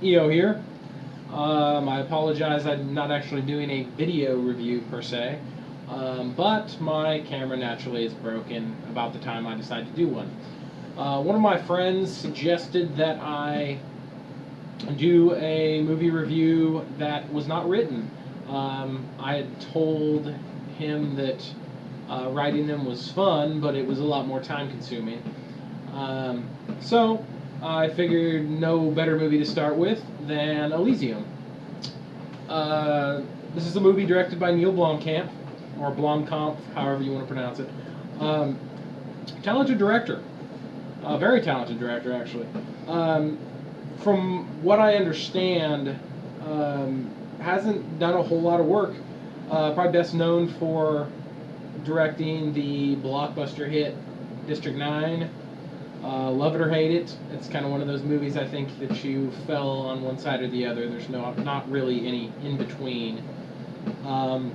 EO here. I apologize, I'm not actually doing a video review per se, but my camera naturally is broken about the time I decide to do one. One of my friends suggested that I do a movie review that was not written. I had told him that writing them was fun, but it was a lot more time consuming. Um, so I figured no better movie to start with than Elysium. Uh, this is a movie directed by Neil Blomkamp, or Blomkamp, however you want to pronounce it. Um, Talented director, very talented director actually. Um, from what I understand, hasn't done a whole lot of work. Probably best known for directing the blockbuster hit District 9. Love it or hate it, it's kind of one of those movies I think that you fell on one side or the other. There's not really any in between. Um,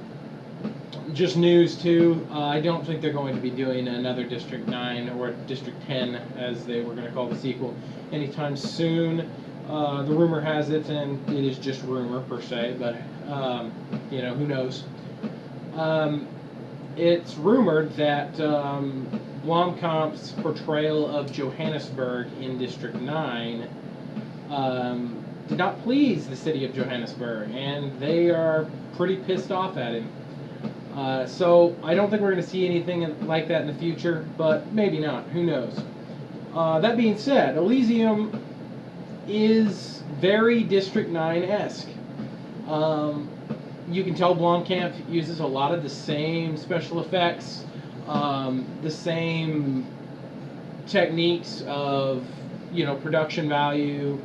just news too. I don't think they're going to be doing another District 9 or District 10, as they were going to call the sequel, anytime soon. The rumor has it, and it is just rumor per se, but who knows. Um, it's rumored that Blomkamp's portrayal of Johannesburg in District 9 did not please the city of Johannesburg, and they are pretty pissed off at him. So I don't think we're going to see anything like that in the future, but maybe not. Who knows? That being said, Elysium is very District 9-esque. You can tell Blomkamp uses a lot of the same special effects, the same techniques of, production value.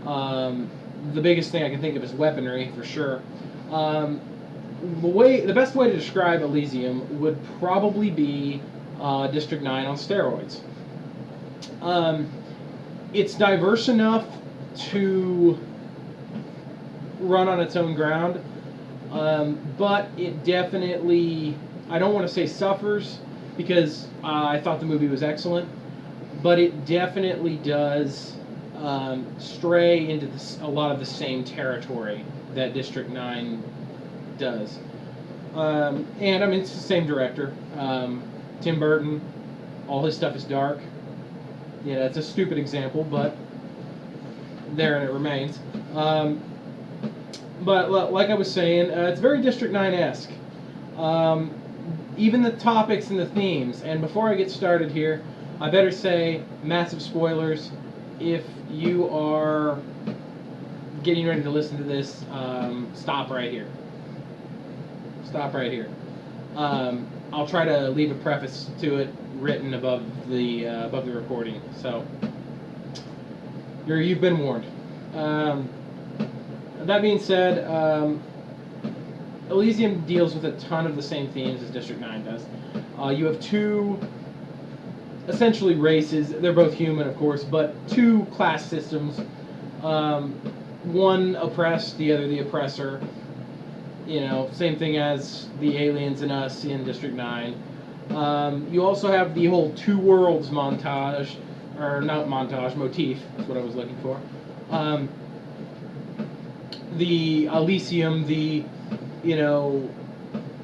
The biggest thing I can think of is weaponry, for sure. The best way to describe Elysium would probably be District 9 on steroids. It's diverse enough to run on its own ground, but it definitely, I don't want to say suffers, because I thought the movie was excellent, but it definitely does stray into a lot of the same territory that District 9 does. And I mean, it's the same director, Tim Burton. All his stuff is dark. Yeah, it's a stupid example, but there and it remains. But like I was saying, it's very District 9-esque. Even the topics and the themes. And before I get started here, I better say massive spoilers. If you are getting ready to listen to this, stop right here. Stop right here. I'll try to leave a preface to it written above the recording. So you've been warned. That being said, Elysium deals with a ton of the same themes as District 9 does. You have two essentially races. They're both human, of course, but two class systems. One oppressed, the other the oppressor. Same thing as the aliens and us in District 9. You also have the whole two worlds montage, or not montage, motif, that's what I was looking for. The Elysium, the,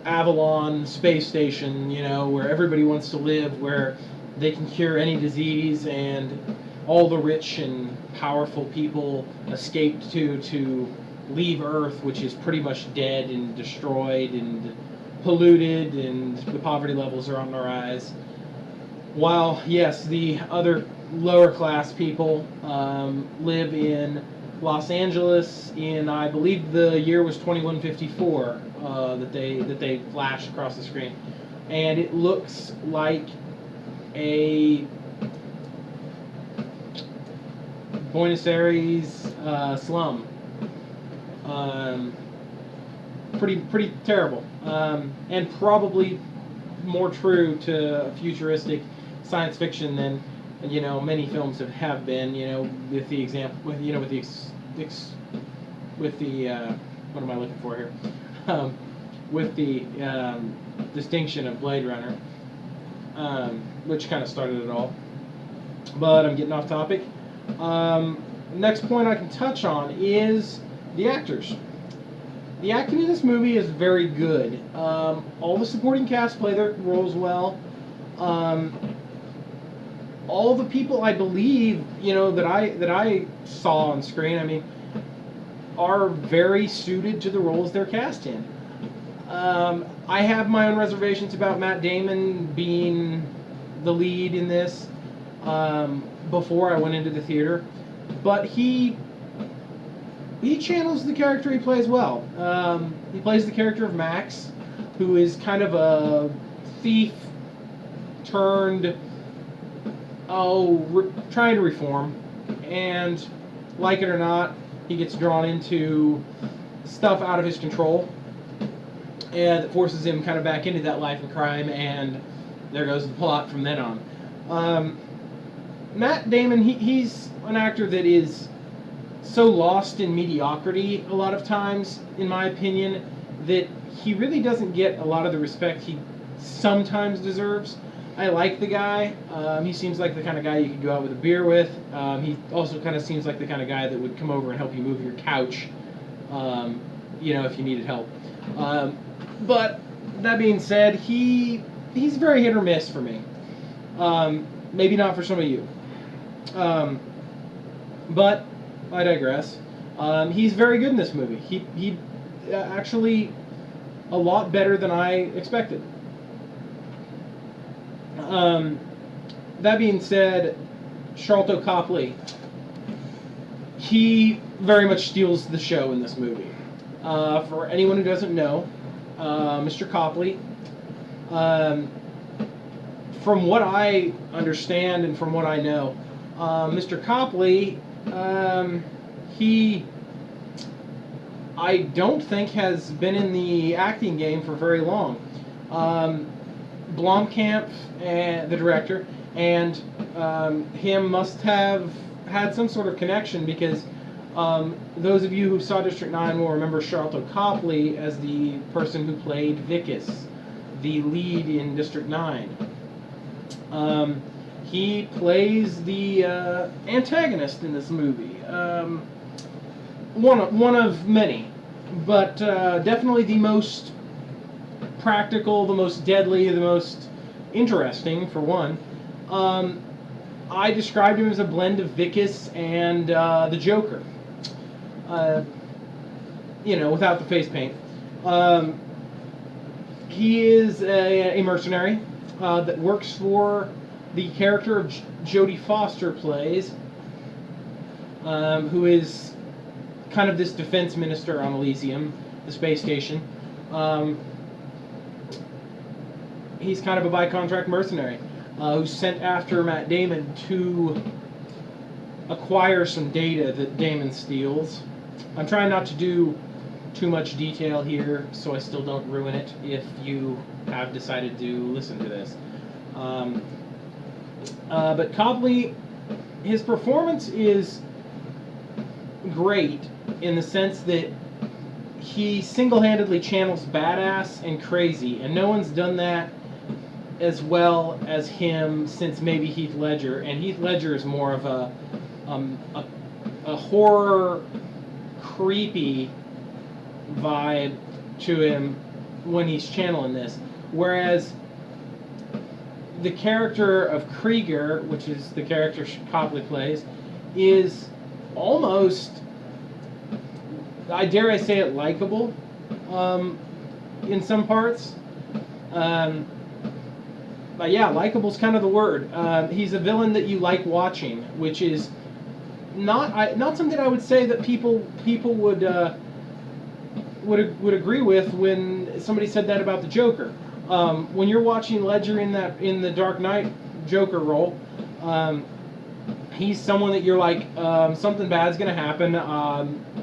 Avalon space station, where everybody wants to live, where they can cure any disease, and all the rich and powerful people escaped to leave Earth, which is pretty much dead and destroyed and polluted, and the poverty levels are on the rise. While, yes, the other lower class people live in Los Angeles in, I believe the year was 2154 that they flashed across the screen, and it looks like a Buenos Aires slum. Pretty terrible, and probably more true to futuristic science fiction than many films have been. With the example, with the what am I looking for here? With the distinction of Blade Runner, which kind of started it all. But I'm getting off topic. next point I can touch on is the actors. The acting in this movie is very good. All the supporting cast play their roles well. All the people, I believe, that I saw on screen, I mean, are very suited to the roles they're cast in. I have my own reservations about Matt Damon being the lead in this before I went into the theater, but he channels the character he plays well. He plays the character of Max, who is kind of a thief turned, trying to reform, and like it or not, he gets drawn into stuff out of his control, and it forces him kind of back into that life of crime, and there goes the plot from then on. Matt Damon, he's an actor that is so lost in mediocrity a lot of times, in my opinion, that he really doesn't get a lot of the respect he sometimes deserves. I like the guy. He seems like the kind of guy you could go out with a beer with. He also kind of seems like the kind of guy that would come over and help you move your couch, if you needed help. But that being said, he's very hit or miss for me. Maybe not for some of you. But I digress. He's very good in this movie. He actually a lot better than I expected. That being said, Sharlto Copley, he very much steals the show in this movie. For anyone who doesn't know, Mr. Copley, from what I understand and from what I know, Mr. Copley, I don't think has been in the acting game for very long. Blomkamp, the director, and him must have had some sort of connection, because those of you who saw District 9 will remember Sharlto Copley as the person who played Vicus, the lead in District 9. He plays the antagonist in this movie. One of many, but definitely the most practical, the most deadly, the most interesting, for one. I described him as a blend of Vicus and the Joker. Without the face paint. He is a mercenary that works for the character of Jodie Foster plays, who is kind of this defense minister on Elysium, the space station. He's kind of a by-contract mercenary who's sent after Matt Damon to acquire some data that Damon steals. I'm trying not to do too much detail here, so I still don't ruin it if you have decided to listen to this. But Copley, his performance is great in the sense that he single-handedly channels badass and crazy, and no one's done that as well as him since maybe Heath Ledger. And Heath Ledger is more of a horror, creepy vibe to him when he's channeling this, whereas the character of Krieger, which is the character Copley plays, is almost, I dare I say it, likable in some parts. But yeah, likable's kind of the word. He's a villain that you like watching, which is not something I would say that people would agree with when somebody said that about the Joker. When you're watching Ledger in the Dark Knight Joker role, he's someone that you're like, something bad's gonna happen.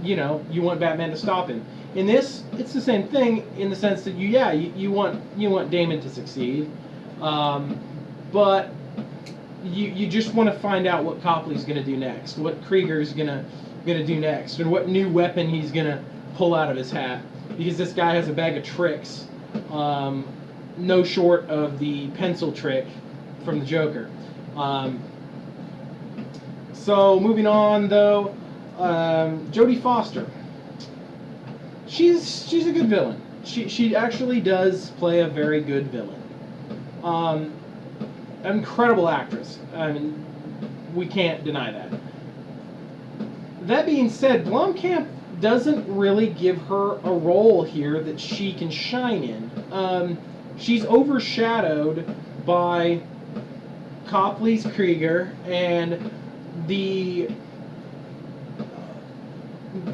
You want Batman to stop him. In this, it's the same thing in the sense that you want Damon to succeed, but you just want to find out what Copley's gonna do next, what Krieger's gonna do next, and what new weapon he's gonna pull out of his hat, because this guy has a bag of tricks, no short of the pencil trick from the Joker. So So moving on though, Jodie Foster. She's a good villain. She actually does play a very good villain. An incredible actress. I mean, we can't deny that. That being said, Blomkamp doesn't really give her a role here that she can shine in. She's overshadowed by Copley's Krieger and the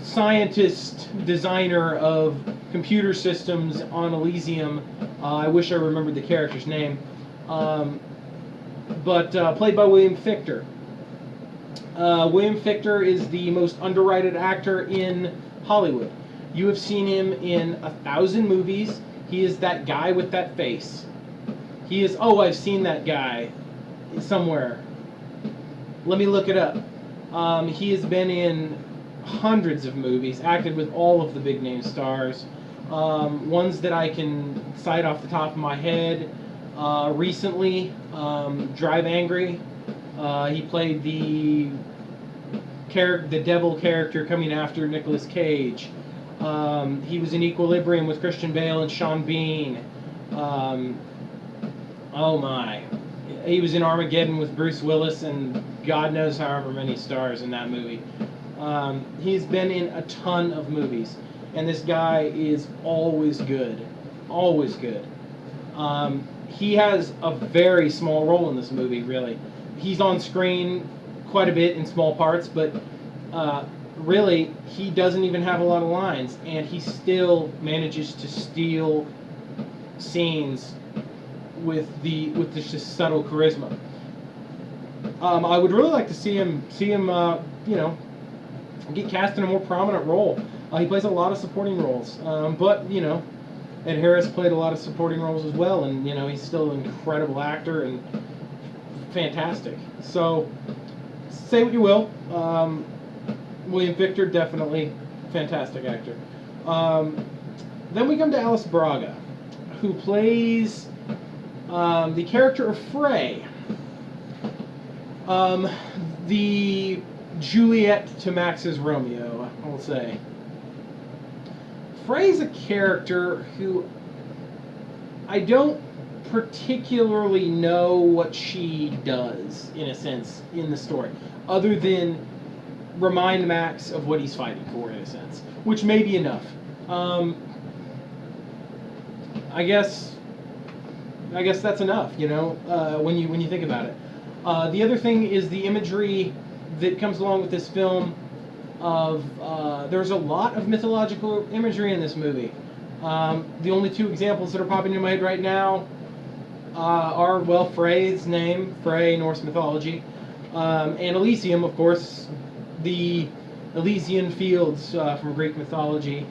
scientist designer of computer systems on Elysium. I wish I remembered the character's name. But played by William Fichtner. William Fichtner is the most underrated actor in Hollywood. You have seen him in 1,000 movies. He is that guy with that face. He is, oh, I've seen that guy somewhere. Let me look it up. He has been in hundreds of movies, acted with all of the big name stars. Ones that I can cite off the top of my head. Recently, Drive Angry. He played the devil character coming after Nicolas Cage. He was in Equilibrium with Christian Bale and Sean Bean. Oh my. He was in Armageddon with Bruce Willis and God knows however many stars in that movie. He's been in a ton of movies. And this guy is always good. Always good. He has a very small role in this movie, really. He's on screen quite a bit in small parts, but really, he doesn't even have a lot of lines, and he still manages to steal scenes with this just subtle charisma. I would really like to see him, get cast in a more prominent role. He plays a lot of supporting roles, but Ed Harris played a lot of supporting roles as well, and he's still an incredible actor and fantastic. So, say what you will, William Fichtner, definitely fantastic actor. Then we come to Alice Braga, who plays the character of Frey, the Juliet to Max's Romeo, I will say. Frey's a character who I don't particularly know what she does, in a sense, in the story, other than remind Max of what he's fighting for, in a sense, which may be enough. I guess that's enough, when you think about it. The other thing is the imagery that comes along with this film. There's a lot of mythological imagery in this movie. The only two examples that are popping in my head right now are, well, Frey's name, Frey, Norse mythology, and Elysium, of course, the Elysian fields from Greek mythology,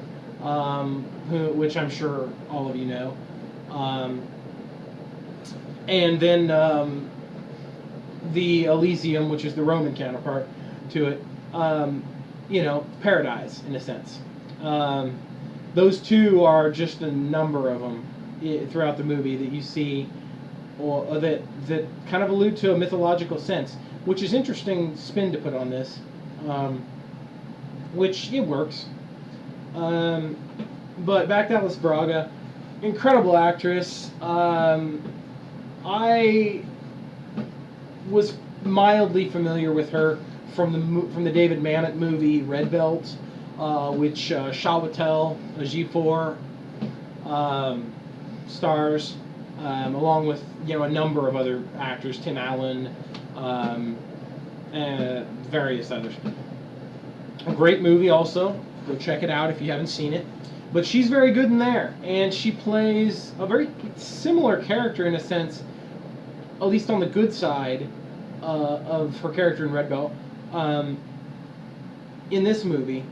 which I'm sure all of you know. And then the Elysium, which is the Roman counterpart to it. Paradise, in a sense. Those two are just a number of them throughout the movie that you see, or that kind of allude to a mythological sense, which is interesting spin to put on this, which it works. But back to Alice Braga, incredible actress. I was mildly familiar with her from the David Mamet movie Red Belt, which Chiwetel Ejiofor stars, along with a number of other actors, Tim Allen, and various others. A great movie also. Go check it out if you haven't seen it. But she's very good in there, and she plays a very similar character in a sense, at least on the good side of her character in Red Belt. In this movie,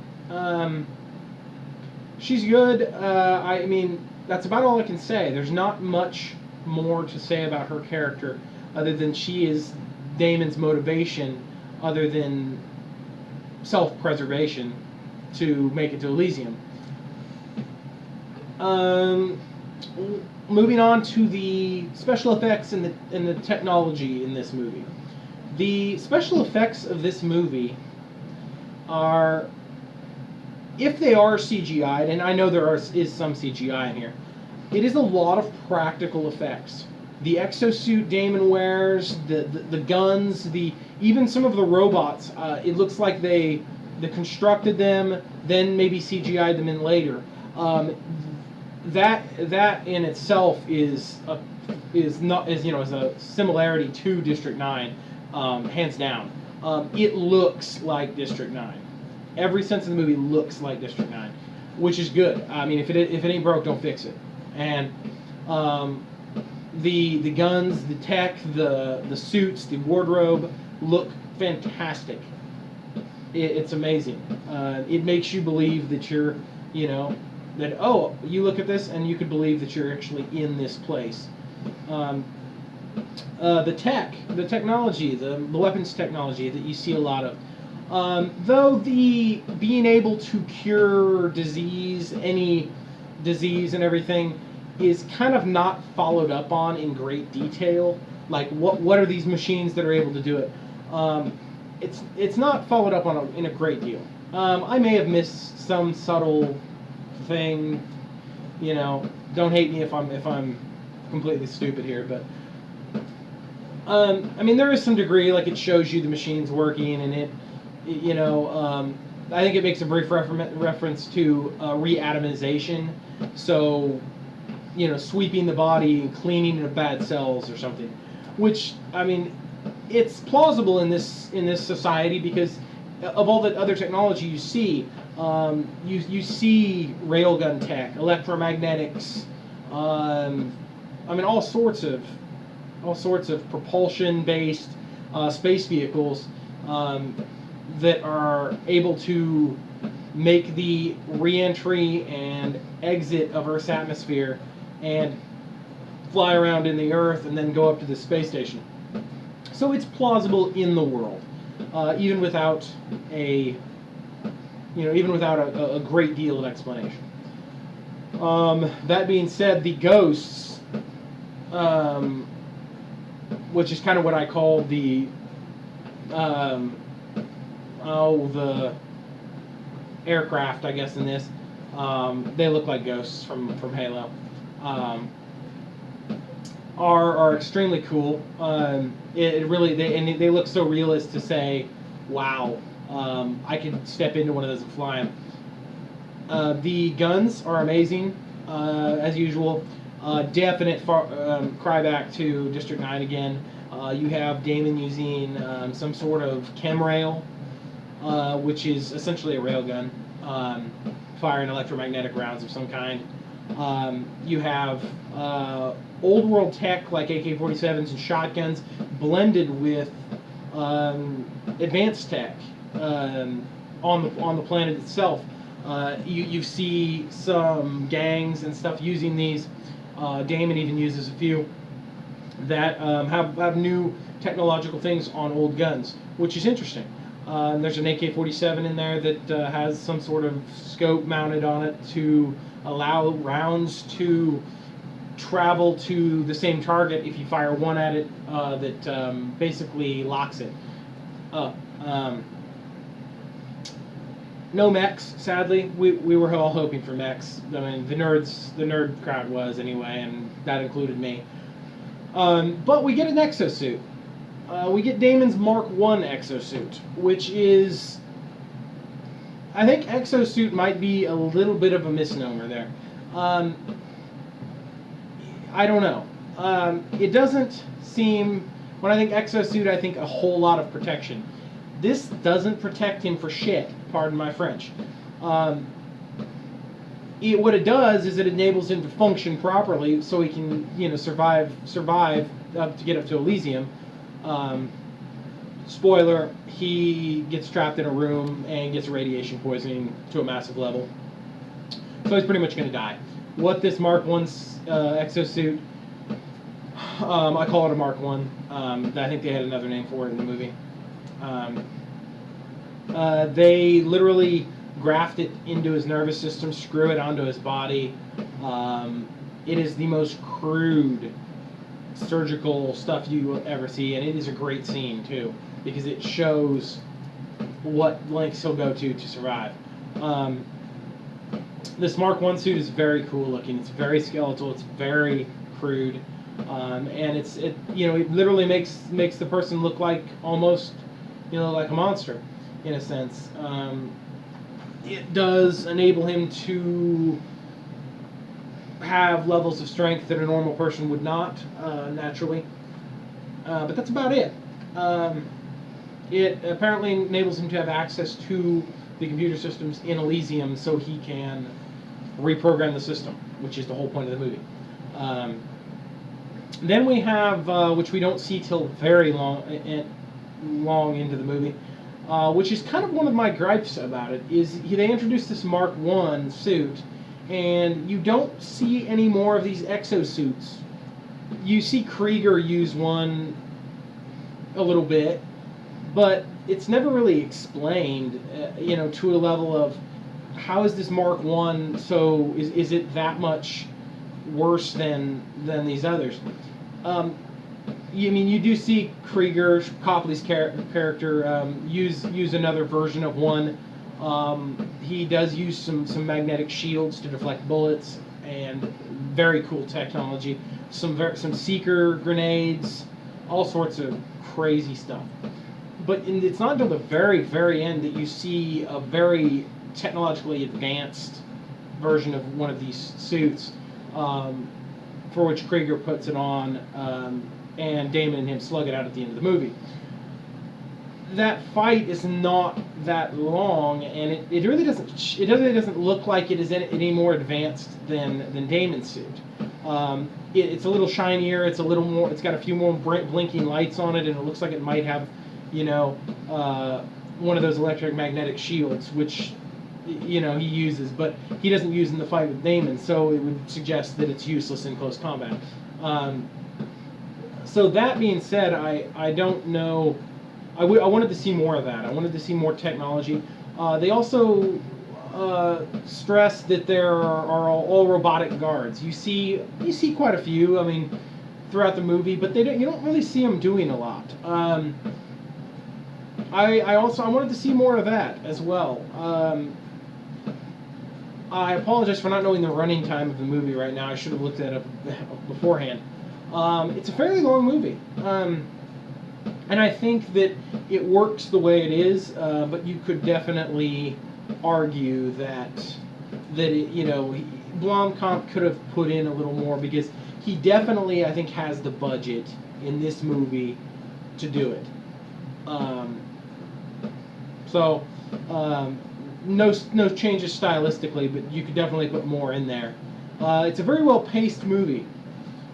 she's good. I mean, that's about all I can say. There's not much more to say about her character, other than she is Damon's motivation, other than self-preservation to make it to Elysium. Moving on to the special effects and the technology in this movie. The special effects of this movie are, if they are CGI'd, and I know is some CGI in here, it is a lot of practical effects. The exosuit Damon wears, the guns, even some of the robots. It looks like they constructed them, then maybe CGI'd them in later. That in itself is a similarity to District 9, hands down. It looks like District 9. Every sense of the movie looks like District 9, which is good. I mean, if it ain't broke, don't fix it. And the guns, the tech, the suits, the wardrobe look fantastic. It's amazing. It makes you believe that you're, that, oh, you look at this and you could believe that you're actually in this place. The technology, the weapons technology that you see a lot of. Though the being able to cure any disease and everything is kind of not followed up on in great detail. Like what are these machines that are able to do it? It's not followed up on in a great deal. I may have missed some subtle thing. Don't hate me if I'm completely stupid here, but I mean, there is some degree, like it shows you the machines working, and I think it makes a brief reference to reatomization. So, sweeping the body and cleaning of bad cells or something. Which, I mean, it's plausible in this society because of all the other technology you see. You see railgun tech, electromagnetics. I mean, all sorts of propulsion-based space vehicles that are able to make the re-entry and exit of Earth's atmosphere and fly around in the Earth and then go up to the space station. So it's plausible in the world, even without a great deal of explanation. That being said, the ghosts, which is kind of what I call the aircraft, I guess, in this. They look like ghosts from Halo. Are extremely cool. They look so realist to say, wow, I could step into one of those and fly them. The guns are amazing, as usual. Definite cryback to District 9 again. You have Damon using some sort of chem rail, which is essentially a railgun, firing electromagnetic rounds of some kind. You have old world tech like AK-47s and shotguns blended with advanced tech on the planet itself. You see some gangs and stuff using these. Damon even uses a few that have new technological things on old guns, which is interesting. There's an AK-47 in there that has some sort of scope mounted on it to allow rounds to travel to the same target if you fire one at it, that basically locks it up. No mechs, sadly. We were all hoping for mechs. I mean, the nerd crowd was anyway, and that included me. But we get an exosuit. We get Damon's Mark I exosuit, which is... I think exosuit might be a little bit of a misnomer there. I don't know. It doesn't seem... When I think exosuit, I think a whole lot of protection. This doesn't protect him for shit, pardon my French. What it does is it enables him to function properly so he can, survive to get up to Elysium. Spoiler, he gets trapped in a room and gets radiation poisoning to a massive level. So he's pretty much going to die. What this Mark I exosuit, I call it a Mark I. I think they had another name for it in the movie. They literally graft it into his nervous system, screw it onto his body. It is the most crude surgical stuff you will ever see, and it is a great scene too because it shows what lengths he'll go to survive. This Mark I suit is very cool looking. It's very skeletal. It's very crude, and it literally makes the person look like almost like a monster in a sense. It does enable him to have levels of strength that a normal person would not naturally, but that's about it. It apparently enables him to have access to the computer systems in Elysium so he can reprogram the system, which is the whole point of the movie. Then we have, which we don't see till very long into the movie, which is kind of one of my gripes about it, is they introduced this Mark I suit, and you don't see any more of these exosuits. You see Krieger use one a little bit, but it's never really explained, to a level of how is this Mark I, so is it that much worse than these others? You do see Krieger, Copley's character, use another version of one. He does use some magnetic shields to deflect bullets, and very cool technology. Some seeker grenades, all sorts of crazy stuff. But it's not until the very, very end that you see a very technologically advanced version of one of these suits, for which Krieger puts it on, and Damon and him slug it out at the end of the movie. That fight is not that long, and it really doesn't look like it is any more advanced than Damon's suit. It's a little shinier. It's a little more. It's got a few more blinking lights on it, and it looks like it might have, one of those electromagnetic shields, which he uses, but he doesn't use in the fight with Damon. So it would suggest that it's useless in close combat. So that being said, I don't know. I wanted to see more of that. I wanted to see more technology. They also stress that there are all robotic guards. You see quite a few. I mean, throughout the movie, but you don't really see them doing a lot. I wanted to see more of that as well. I apologize for not knowing the running time of the movie right now. I should have looked that up beforehand. It's a fairly long movie. And I think that it works the way it is, but you could definitely argue that Blomkamp could have put in a little more, because he definitely, I think, has the budget in this movie to do it. No changes stylistically, but you could definitely put more in there. It's a very well-paced movie.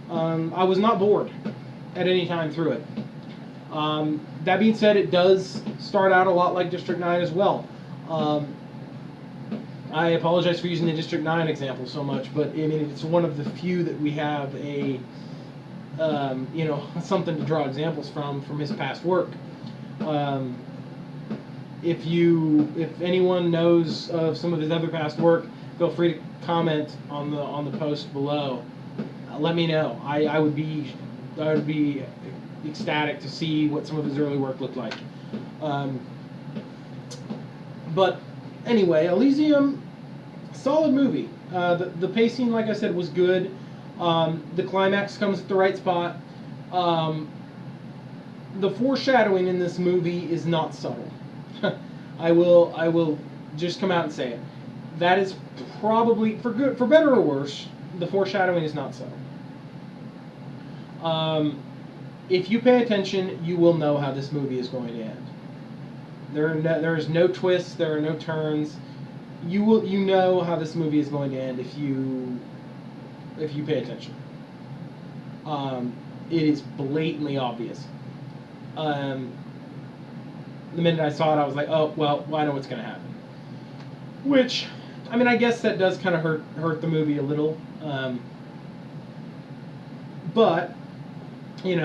I was not bored at any time through it. That being said, it does start out a lot like District 9 as well. I apologize for using the District 9 example so much, but it's one of the few that we have something to draw examples from his past work. If anyone knows of some of his other past work, feel free to comment on the post below. Let me know. I would be ecstatic to see what some of his early work looked like. But anyway, Elysium, solid movie. The pacing, like I said, was good. The climax comes at the right spot. The foreshadowing in this movie is not subtle. I will just come out and say it. That is probably, for better or worse, the foreshadowing is not subtle. If you pay attention, you will know how this movie is going to end. There is no twists. There are no turns. You know how this movie is going to end if you pay attention. It is blatantly obvious. The minute I saw it, I was like, oh well, I know what's going to happen. Which, I guess that does kind of hurt the movie a little. But you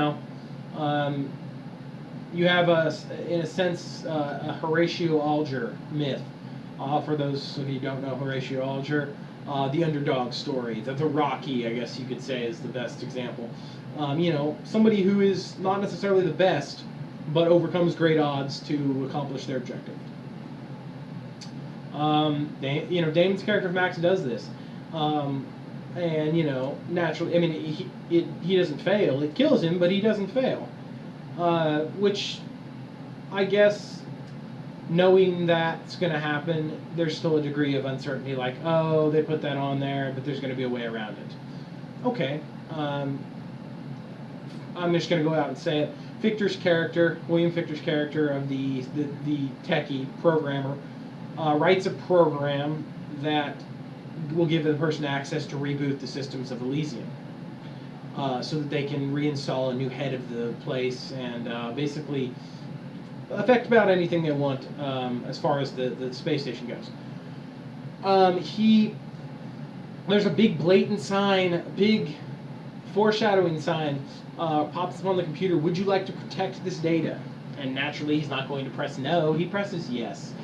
have in a sense, a Horatio Alger myth. For those of you who don't know Horatio Alger, the underdog story, the Rocky, I guess you could say, is the best example. You know, somebody who is not necessarily the best, but overcomes great odds to accomplish their objective. You know, Damon's character of Max does this, and you know, naturally, I mean, he doesn't fail. It kills him, but he doesn't fail, which I guess, knowing that's going to happen, there's still a degree of uncertainty. Like, oh, they put that on there, but there's going to be a way around it. Okay, I'm just going to go out and say it. William Fictor's character of the techie programmer, writes a program that will give the person access to reboot the systems of Elysium, so that they can reinstall a new head of the place and basically affect about anything they want as far as the space station goes. There's a big blatant sign, a big foreshadowing sign, pops up on the computer. Would you like to protect this data? And naturally, he's not going to press no. He presses yes.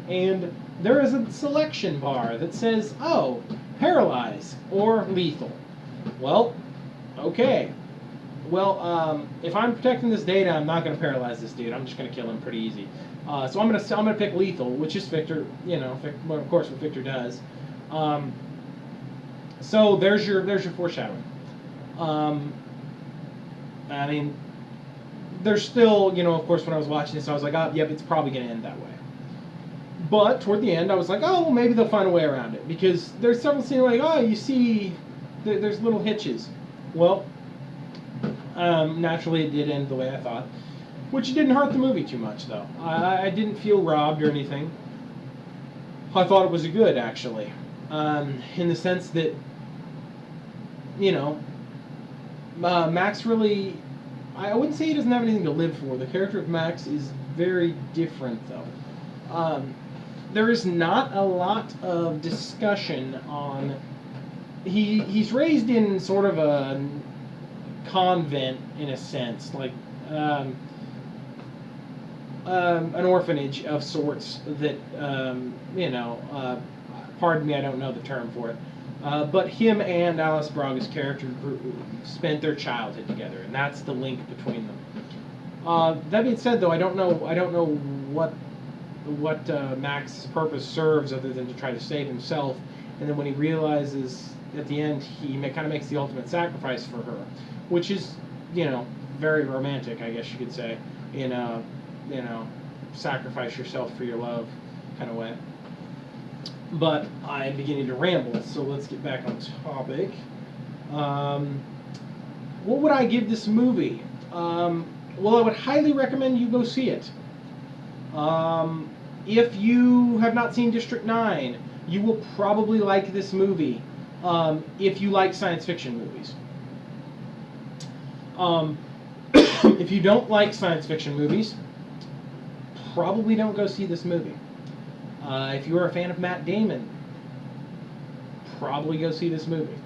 And there is a selection bar that says, oh, paralyze or lethal. Well, okay. Well, if I'm protecting this data, I'm not going to paralyze this dude. I'm just going to kill him pretty easy. So I'm gonna pick lethal, which is Fictor. You know, well, of course, what Fictor does. So there's your foreshadowing. I mean, there's still, you know, of course, when I was watching this, I was like, oh, yep, it's probably going to end that way. But toward the end, I was like, oh, well, maybe they'll find a way around it, because there's several scenes like, oh, you see, there's little hitches. Well, naturally, it did end the way I thought, which didn't hurt the movie too much, though. I didn't feel robbed or anything. I thought it was good, actually, in the sense that, you know, Max really, I wouldn't say he doesn't have anything to live for. The character of Max is very different, though. There is not a lot of discussion on, he's raised in sort of a convent, in a sense, like an orphanage of sorts that, you know, pardon me, I don't know the term for it. But him and Alice Braga's character spent their childhood together, and that's the link between them. That being said, though, I don't know what Max's purpose serves other than to try to save himself. And then when he realizes at the end, he kind of makes the ultimate sacrifice for her, which is, you know, very romantic, I guess you could say, in a, you know, sacrifice yourself for your love kind of way. But I'm beginning to ramble, so let's get back on topic. What would I give this movie? Well, I would highly recommend you go see it. If you have not seen District 9, you will probably like this movie if you like science fiction movies. If you don't like science fiction movies, probably don't go see this movie. If you are a fan of Matt Damon, probably go see this movie.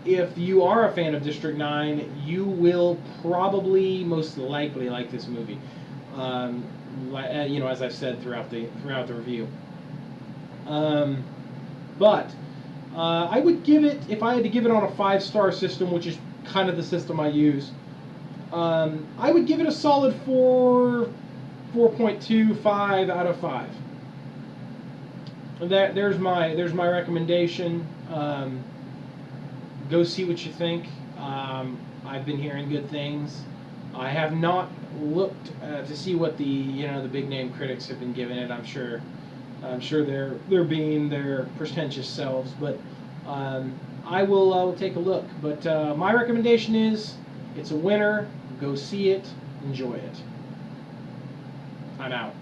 If you are a fan of District 9, you will probably most likely like this movie. You know, as I've said throughout the review. But I would give it, if I had to give it on a 5-star system, which is kind of the system I use, I would give it a solid 4.25 out of 5. There's my recommendation. Go see what you think. I've been hearing good things. I have not looked to see what the big name critics have been giving it. I'm sure they're being their pretentious selves, but I will take a look. But my recommendation is, it's a winner. Go see it. Enjoy it. I'm out.